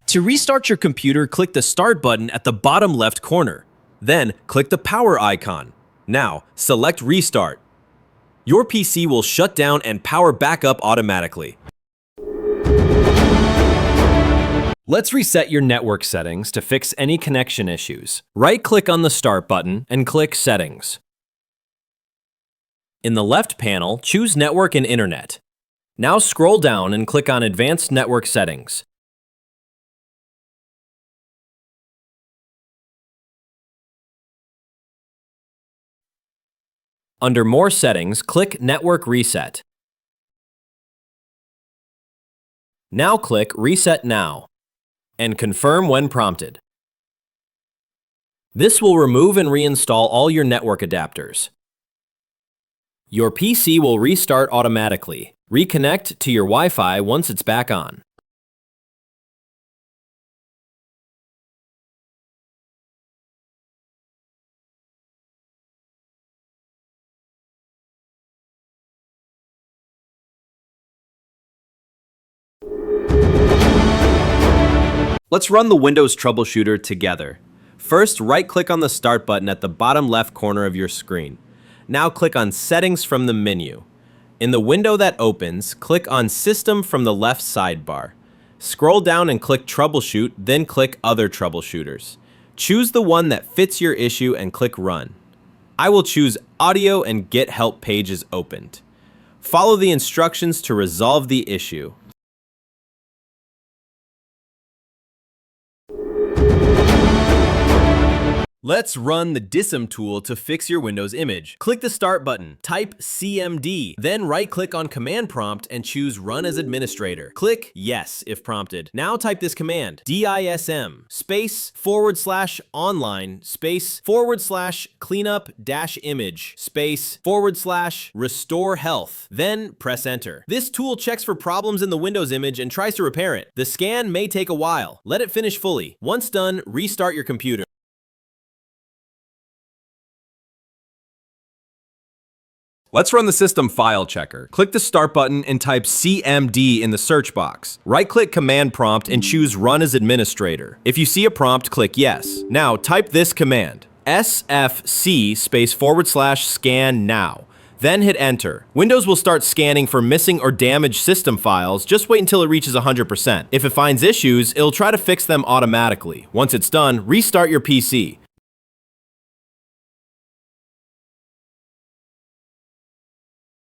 To restart your computer, click the Start button at the bottom left corner. Then, click the power icon. Now, select Restart. Your PC will shut down and power back up automatically. Let's reset your network settings to fix any connection issues. Right-click on the Start button and click Settings. In the left panel, choose Network and Internet. Now scroll down and click on Advanced Network Settings. Under More Settings, click Network Reset. Now click Reset Now and confirm when prompted. This will remove and reinstall all your network adapters. Your PC will restart automatically. Reconnect to your Wi-Fi once it's back on. Let's run the Windows Troubleshooter together. First, right-click on the Start button at the bottom left corner of your screen. Now click on Settings from the menu. In the window that opens, click on System from the left sidebar. Scroll down and click Troubleshoot, then click Other Troubleshooters. Choose the one that fits your issue and click Run. I will choose Audio and Get Help pages opened. Follow the instructions to resolve the issue. Let's run the DISM tool to fix your Windows image. Click the Start button, type CMD, then right-click on Command Prompt and choose Run as Administrator. Click Yes if prompted. Now type this command, DISM space / online space / cleanup - image space / restore health. Then press Enter. This tool checks for problems in the Windows image and tries to repair it. The scan may take a while. Let it finish fully. Once done, restart your computer. Let's run the System File Checker. Click the Start button and type CMD in the search box. Right-click Command Prompt and choose Run as Administrator. If you see a prompt, click Yes. Now type this command, SFC space / scan now. Then hit Enter. Windows will start scanning for missing or damaged system files. Just wait until it reaches 100%. If it finds issues, it'll try to fix them automatically. Once it's done, restart your PC.